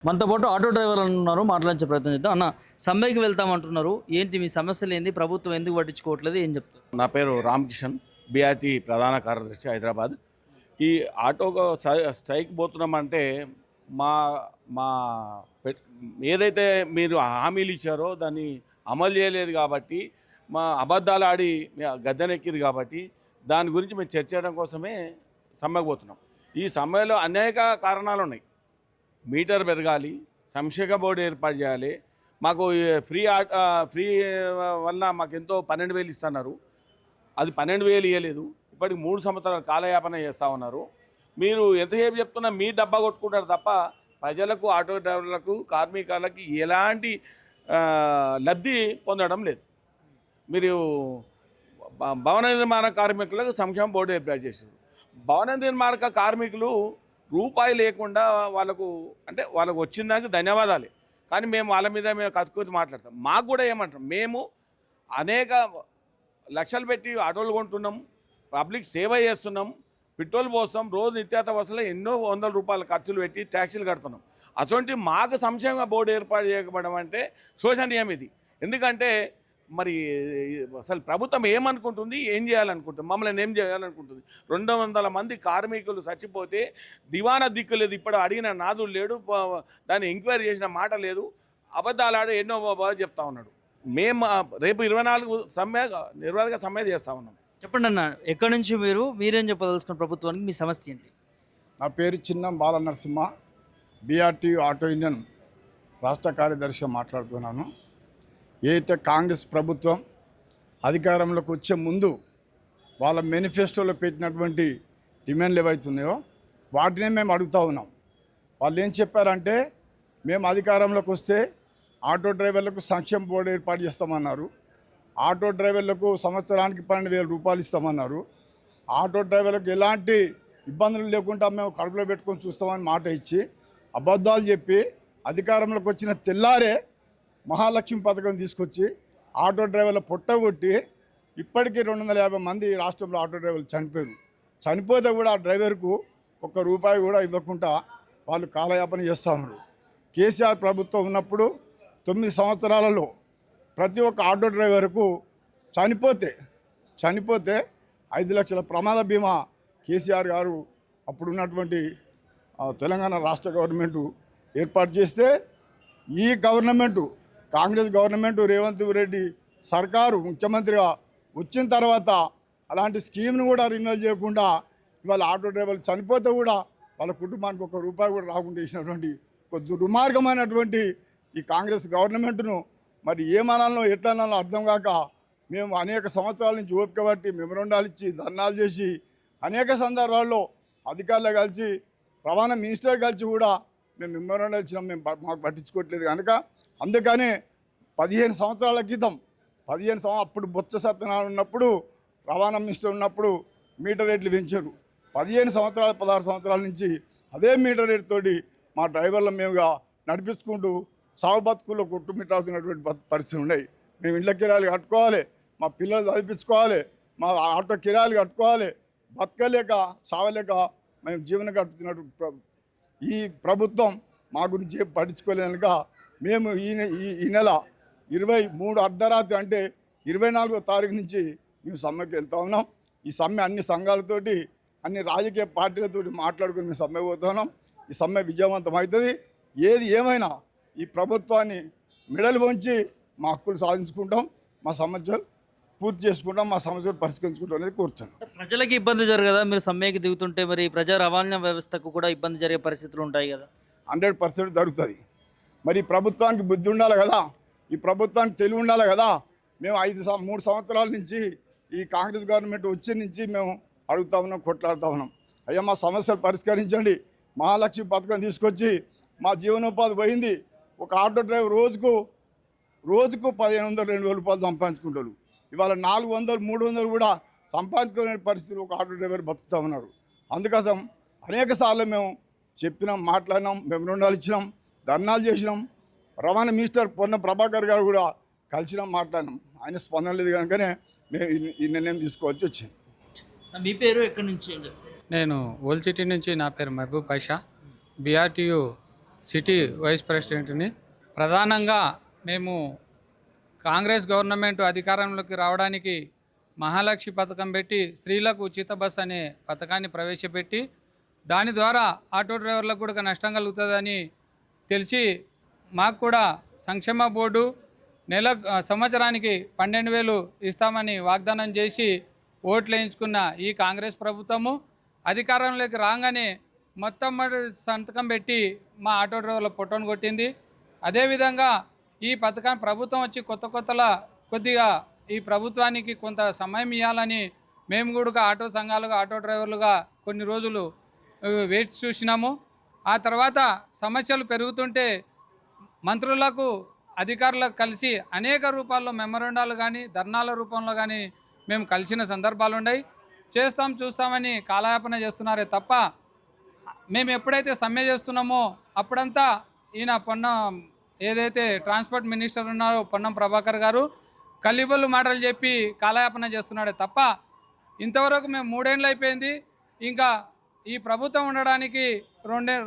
మనతో పాటు ఆటో డ్రైవర్లు ఉన్నారు. మాట్లాడించే ప్రయత్నం చేద్దాం. అన్న, సమ్మెకి వెళ్తామంటున్నారు. ఏంటి మీ సమస్యలు ఏంది? ప్రభుత్వం ఎందుకు పట్టించుకోవట్లేదు? ఏం చెప్తారు? నా పేరు రామకిషన్, బీఆర్టీ ప్రధాన కార్యదర్శి హైదరాబాద్. ఈ ఆటోకు స్ట్రైక్ పోతున్నామంటే మా మా పెట్ ఏదైతే మీరు హామీలు ఇచ్చారో దాన్ని అమలు చేయలేదు కాబట్టి, మా అబద్ధాలు ఆడి గద్దెనెక్కిరు కాబట్టి దాని గురించి మేము చర్చించడం కోసమే సమ్మెకు పోతున్నాం. ఈ సమ్మెలో అనేక కారణాలు ఉన్నాయి. మీటర్ పెరగాలి, సంక్షేమ బోర్డు ఏర్పాటు చేయాలి. మాకు ఫ్రీ వల్ల మాకెంతో 12,000 ఇస్తున్నారు. అది 12,000 ఇవ్వలేదు. ఇప్పటికి 3 సంవత్సరాలు కాలయాపన చేస్తూ ఉన్నారు. మీరు ఎంతసేపు చెప్తున్నా మీ డబ్బా కొట్టుకుంటారు తప్ప ప్రజలకు, ఆటో డ్రైవర్లకు, కార్మికులకి ఎలాంటి లబ్ధి పొందడం లేదు. మీరు భవన నిర్మాణ కార్మికులకు సంక్షేమ బోర్డు ఏర్పాటు చేశారు. భవన నిర్మాణ కార్మికులు రూపాయి లేకుండా వాళ్ళకు అంటే వాళ్ళకు వచ్చిన దానికి ధన్యవాదాలు. కానీ మేము వాళ్ళ మీద కత్తుకొని మాట్లాడతాం. మాకు కూడా ఏమంటాం, మేము అనేక లక్షలు పెట్టి ఆటోలు కొంటున్నాం, పబ్లిక్ సేవ చేస్తున్నాం, పెట్రోల్ పోస్తాం, రోజు నిత్యావసర వసూలు ఎన్నో వందల రూపాయల ఖర్చులు పెట్టి ట్యాక్సీలు కడుతున్నాం. అటువంటి మాకు సంక్షేమ బోర్డు ఏర్పాటు చేయకపోవడం అంటే శోచనీయం ఇది. ఎందుకంటే మరి అసలు ప్రభుత్వం ఏమనుకుంటుంది, ఏం చేయాలనుకుంటుంది, మమ్మల్ని ఏం చేయాలనుకుంటుంది? 200 మంది కార్మికులు చచ్చిపోతే దివానా దిక్కు లేదు. ఇప్పుడు అడిగిన నాదుడు లేడు, దాన్ని ఎంక్వైరీ చేసిన మాట లేదు. అబద్ధాలు ఆడి ఎన్నో చెప్తా ఉన్నాడు. మేము రేపు 24 సమ్మె నిర్వాధిక సమ్మె చేస్తూ ఉన్నాం. చెప్పండి అన్న, ఎక్కడి నుంచి మీరేం చెప్పదలుచుకున్న ప్రభుత్వానికి? మీ సమస్య ఏంటి? నా పేరు చిన్నం బాల నరసింహ, బీఆర్టీ ఆటో యూనియన్ రాష్ట్ర కార్యదర్శిగా మాట్లాడుతున్నాను. ఏదైతే కాంగ్రెస్ ప్రభుత్వం అధికారంలోకి వచ్చే ముందు వాళ్ళ మేనిఫెస్టోలో పెట్టినటువంటి డిమాండ్లు ఏవైతున్నాయో వాటినే మేము అడుగుతూ ఉన్నాం. వాళ్ళు ఏం చెప్పారంటే, మేము అధికారంలోకి వస్తే ఆటో డ్రైవర్లకు సంక్షేమ బోర్డు ఏర్పాటు చేస్తామన్నారు. ఆటో డ్రైవర్లకు సంవత్సరానికి 12,000 రూపాయలు ఇస్తామన్నారు. ఆటో డ్రైవర్లకు ఎలాంటి ఇబ్బందులు లేకుండా మేము కడుపులో పెట్టుకొని చూస్తామని మాట ఇచ్చి అబద్ధాలు చెప్పి అధికారంలోకి వచ్చిన తెల్లారే మహాలక్ష్మి పథకం తీసుకొచ్చి ఆటో డ్రైవర్ల పొట్టగొట్టి ఇప్పటికీ 250 మంది రాష్ట్రంలో ఆటో డ్రైవర్లు చనిపోయారు. చనిపోతే కూడా ఆ డ్రైవర్కు ₹1 కూడా ఇవ్వకుండా వాళ్ళు కాలయాపన చేస్తూ ఉన్నారు. కేసీఆర్ ప్రభుత్వం ఉన్నప్పుడు 9 సంవత్సరాలలో ప్రతి ఒక్క ఆటో డ్రైవర్కు చనిపోతే 5 లక్షల ప్రమాద బీమా కేసీఆర్ గారు అప్పుడు ఉన్నటువంటి తెలంగాణ రాష్ట్ర గవర్నమెంటు ఏర్పాటు చేస్తే, ఈ గవర్నమెంటు కాంగ్రెస్ గవర్నమెంటు రేవంత్ రెడ్డి సర్కారు ముఖ్యమంత్రిగా వచ్చిన తర్వాత అలాంటి స్కీమ్ను కూడా రిన్యూవల్ చేయకుండా ఇవాళ ఆటో డ్రైవర్లు చనిపోతే కూడా వాళ్ళ కుటుంబానికి ₹1 కూడా రాకుండా చేసినటువంటి ఒక దుర్మార్గమైనటువంటి ఈ కాంగ్రెస్ గవర్నమెంట్ను మరి ఏమనాలో ఎట్లనాలో అర్థం కాక మేము అనేక సంవత్సరాల నుంచి ఓపిక బట్టి మెమొరండాలు ఇచ్చి ధర్నాలు చేసి అనేక సందర్భాల్లో అధికారులు కలిసి రవాణా మినిస్టర్ కలిసి కూడా మేము మెమొరండాలు ఇచ్చినాం. మేము మాకు పట్టించుకోవట్లేదు కనుక అందుకనే 15 సంవత్సరాల క్రితం అప్పుడు బొత్స సత్యనారాయణ ఉన్నప్పుడు రవాణా మినిస్టర్ ఉన్నప్పుడు మీటర్ రేట్లు పెంచారు. 16 సంవత్సరాల నుంచి అదే మీటర్ రేట్ తోటి మా డ్రైవర్లు మేముగా నడిపించుకుంటూ సాగు బతుకుల్లో కొట్టుమిట్టాల్సినటువంటి పరిస్థితులు ఉన్నాయి. మేము ఇళ్ళ కిరాయిలు కట్టుకోవాలి, మా పిల్లలు చదివించుకోవాలి, మా ఆటో కిరాయిలు కట్టుకోవాలి, బతకలేక సావలేక మేము జీవనం గడుపుతున్నట్టు ఈ ప్రభుత్వం మా గురించి పట్టించుకోలేదు కనుక మేము ఈ నెల 23 అర్ధరాత్రి అంటే 24వ తారీఖు నుంచి మేము సమ్మెకి వెళ్తూ ఉన్నాం. ఈ సమ్మె అన్ని సంఘాలతోటి, అన్ని రాజకీయ పార్టీలతోటి మాట్లాడుకుని మేము సమ్మె పోతున్నాం. ఈ సమ్మె విజయవంతం అవుతుంది. ఏది ఏమైనా ఈ ప్రభుత్వాన్ని మెడలు వంచి మా హక్కులు సాధించుకుంటాం, మా సమస్యలు పూర్తి చేసుకుంటాం, మా సమస్యలు పరిష్కరించుకుంటాం అనేది కోరుతున్నాం. ప్రజలకి ఇబ్బంది జరగదా మీరు సమ్మెకి దిగుతుంటే? మరి ప్రజా రవాణా వ్యవస్థకు కూడా ఇబ్బంది జరిగే పరిస్థితులు ఉంటాయి కదా? 100% జరుగుతుంది. మరి ప్రభుత్వానికి బుద్ధి ఉండాలి కదా, ఈ ప్రభుత్వానికి తెలివి ఉండాలి కదా. మేము 3 సంవత్సరాల నుంచి ఈ కాంగ్రెస్ గవర్నమెంట్ వచ్చి నుంచి మేము అడుగుతా ఉన్నాం, కొట్లాడుతూ ఉన్నాం. అయ్యా మా సమస్యలు పరిష్కరించండి. మహాలక్ష్మి పథకం తీసుకొచ్చి మా జీవనోపాధి పోయింది. ఒక ఆటో డ్రైవర్ రోజుకు 1,500-2,000 రూపాయలు సంపాదించుకుంటారు. ఇవాళ 400-300 కూడా సంపాదించుకునే పరిస్థితి ఒక ఆటో డ్రైవర్ బతుకుతూ ఉన్నాడు. అందుకోసం అనేక సార్లు మేము చెప్పినాం, మాట్లాడినాం, మెమొరండాలు ఇచ్చినాం, ధర్నాలు చేసినాం. రవాణా మినిస్టర్ పొన్నం ప్రభాకర్ గారు కూడా కలిసినాం, మాట్లాడినాం. ఆయన స్పందన లేదు కనుకనే మేము ఈ నిర్ణయం తీసుకోవాల్సి వచ్చింది. మీ పేరు ఎక్కడి నుంచి? నేను ఓల్డ్ సిటీ నుంచి. నా పేరు Mahaboob Basha. BRTU city vice ప్రెసిడెంట్ని. ప్రధానంగా మేము కాంగ్రెస్ గవర్నమెంట్ అధికారంలోకి రావడానికి మహాలక్ష్మి పథకం పెట్టి స్త్రీలకు ఉచిత బస్ అనే పథకాన్ని ప్రవేశపెట్టి దాని ద్వారా ఆటో డ్రైవర్లకు కూడా నష్టం కలుగుతుందని తెలిసి మాకు కూడా సంక్షేమ బోర్డు సంవత్సరానికి 12,000 ఇస్తామని వాగ్దానం చేసి ఓట్లు వేయించుకున్న ఈ కాంగ్రెస్ ప్రభుత్వము అధికారంలోకి రాగానే మొత్తం సంతకం పెట్టి మా ఆటో డ్రైవర్ల పొట్టను కొట్టింది. అదేవిధంగా ఈ పథకాన్ని ప్రభుత్వం వచ్చి కొద్దిగా ఈ ప్రభుత్వానికి కొంత సమయం ఇవ్వాలని మేము కూడా ఆటో సంఘాలుగా ఆటో డ్రైవర్లుగా కొన్ని రోజులు వేచి చూసినాము. ఆ తర్వాత సమస్యలు పెరుగుతుంటే మంత్రులకు అధికారులకు కలిసి అనేక రూపాల్లో మెమొరండాలు కానీ ధర్నాల రూపంలో కానీ మేము కలిసిన సందర్భాలు ఉన్నాయి. చూస్తామని కాలయాపన చేస్తున్నారే తప్ప మేము ఎప్పుడైతే సమ్మె చేస్తున్నామో అప్పుడంతా ఈయన ఏదైతే ట్రాన్స్పోర్ట్ మినిస్టర్ ఉన్నారో పొన్నం ప్రభాకర్ గారు కల్లిబొల్లు మాటలు చెప్పి కాలయాపన చేస్తున్నాడే తప్ప ఇంతవరకు మేము 3 ఏళ్ళు అయిపోయింది. ఇంకా ఈ ప్రభుత్వం ఉండడానికి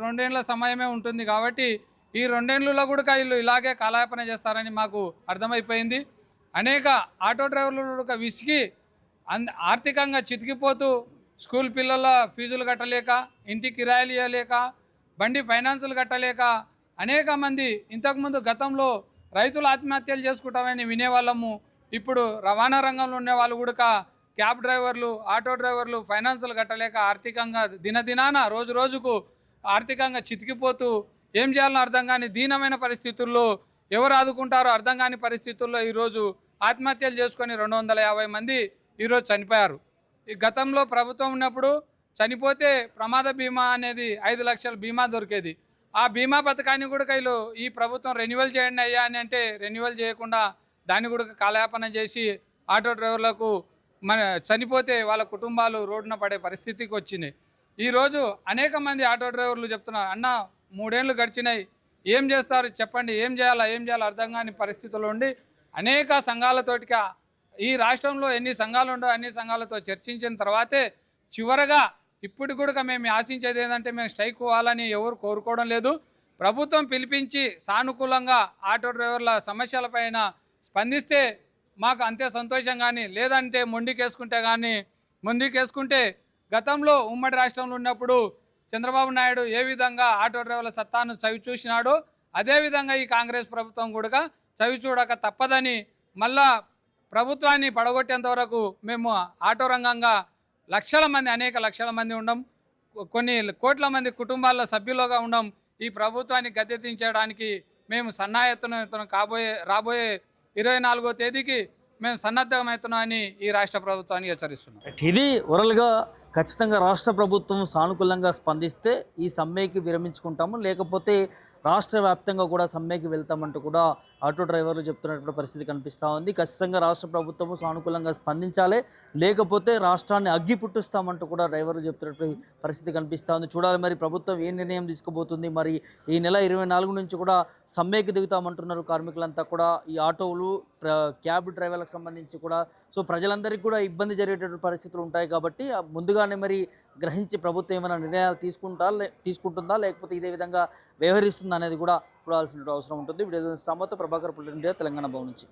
రెండేళ్ల సమయమే ఉంటుంది కాబట్టి ఈ 2 ఏళ్ళలో కూడా వీళ్ళు ఇలాగే కాలయాపన చేస్తారని మాకు అర్థమైపోయింది. అనేక ఆటో డ్రైవర్లు కూడా విసిగి ఆర్థికంగా చితికిపోతూ స్కూల్ పిల్లల ఫీజులు కట్టలేక, ఇంటికి కిరాయిలు ఇవ్వలేక, బండి ఫైనాన్సులు కట్టలేక అనేక మంది ఇంతకుముందు గతంలో రైతులు ఆత్మహత్యలు చేసుకుంటారని వినేవాళ్ళము. ఇప్పుడు రవాణా రంగంలో ఉండే వాళ్ళు కూడా క్యాబ్ డ్రైవర్లు, ఆటో డ్రైవర్లు ఫైనాన్సులు కట్టలేక ఆర్థికంగా దినదినాన రోజుకు ఆర్థికంగా చితికిపోతూ ఏం చేయాలని అర్థం కాని దీనమైన పరిస్థితుల్లో ఎవరు ఆదుకుంటారో అర్థం కాని పరిస్థితుల్లో ఈరోజు ఆత్మహత్యలు చేసుకొని 250 మంది ఈరోజు చనిపోయారు. ఈ గతంలో ప్రభుత్వం ఉన్నప్పుడు చనిపోతే ప్రమాద బీమా అనేది 5 లక్షల బీమా దొరికేది. ఆ బీమా పథకాన్ని కూడా వీళ్ళు ఈ ప్రభుత్వం రెన్యువల్ చేయండి అయ్యా అని అంటే రెన్యువల్ చేయకుండా దాన్ని కూడా కాలయాపన చేసి ఆటో డ్రైవర్లకు చనిపోతే వాళ్ళ కుటుంబాలు రోడ్డున పడే పరిస్థితికి వచ్చింది. ఈరోజు అనేక మంది ఆటో డ్రైవర్లు చెప్తున్నారు, అన్న 3 ఏళ్ళు గడిచినాయి, ఏం చేస్తారు చెప్పండి, ఏం చేయాలో అర్థం కాని పరిస్థితుల్లో ఉండి అనేక సంఘాలతోటిగా ఈ రాష్ట్రంలో ఎన్ని సంఘాలు ఉండో అన్ని సంఘాలతో చర్చించిన తర్వాతే చివరగా ఇప్పుడు కూడా మేము ఆశించేది ఏంటంటే మేము స్ట్రైక్ పోవాలని ఎవరు కోరుకోవడం లేదు. ప్రభుత్వం పిలిపించి సానుకూలంగా ఆటో డ్రైవర్ల సమస్యలపైన స్పందిస్తే మాకు అంతే సంతోషం. కానీ లేదంటే మొండికేసుకుంటే గతంలో ఉమ్మడి రాష్ట్రంలో ఉన్నప్పుడు చంద్రబాబు నాయుడు ఏ విధంగా ఆటో డ్రైవర్ల సత్తాను చవి చూసినాడో అదేవిధంగా ఈ కాంగ్రెస్ ప్రభుత్వం కూడా చవి చూడక తప్పదని మళ్ళా ప్రభుత్వాన్ని పడగొట్టేంత వరకు మేము ఆటో రంగంగా అనేక లక్షల మంది ఉండం, కొన్ని కోట్ల మంది కుటుంబాల్లో సభ్యులుగా ఉండం. ఈ ప్రభుత్వాన్ని గద్దెదించడానికి మేము సన్నాయత్నం రాబోయే 24వ తేదీకి మేము సన్నద్ధమవుతున్నామని ఈ రాష్ట్ర ప్రభుత్వాన్ని హెచ్చరిస్తున్నాం. ఇది ఓవరాల్గా ఖచ్చితంగా రాష్ట్ర ప్రభుత్వం సానుకూలంగా స్పందిస్తే ఈ సమ్మెకి విరమించుకుంటాము, లేకపోతే రాష్ట్ర వ్యాప్తంగా కూడా సమ్మెకి వెళ్తామంటూ కూడా ఆటో డ్రైవర్లు చెప్తున్నటువంటి పరిస్థితి కనిపిస్తూ ఉంది. ఖచ్చితంగా రాష్ట్ర ప్రభుత్వము సానుకూలంగా స్పందించాలి, లేకపోతే రాష్ట్రాన్ని అగ్గి పుట్టిస్తామంటూ కూడా డ్రైవర్లు చెప్తున్నటువంటి పరిస్థితి కనిపిస్తూ ఉంది. చూడాలి మరి ప్రభుత్వం ఏ నిర్ణయం తీసుకోబోతుంది. మరి ఈ నెల 24 నుంచి కూడా సమ్మెకి దిగుతామంటున్నారు కార్మికులంతా కూడా, ఈ ఆటోలు క్యాబ్ డ్రైవర్లకు సంబంధించి కూడా. సో ప్రజలందరికీ కూడా ఇబ్బంది జరిగేటటువంటి పరిస్థితులు ఉంటాయి కాబట్టి ముందుగానే మరి గ్రహించి ప్రభుత్వం ఏమైనా నిర్ణయాలు తీసుకుంటుందా లేకపోతే ఇదే విధంగా వ్యవహరిస్తుందా అనేది కూడా చూడాల్సిన అవసరం ఉంటుంది. వీడియో సమతో ప్రభాకర్ పుల్లిండియా, తెలంగాణ భవన్ నుంచి.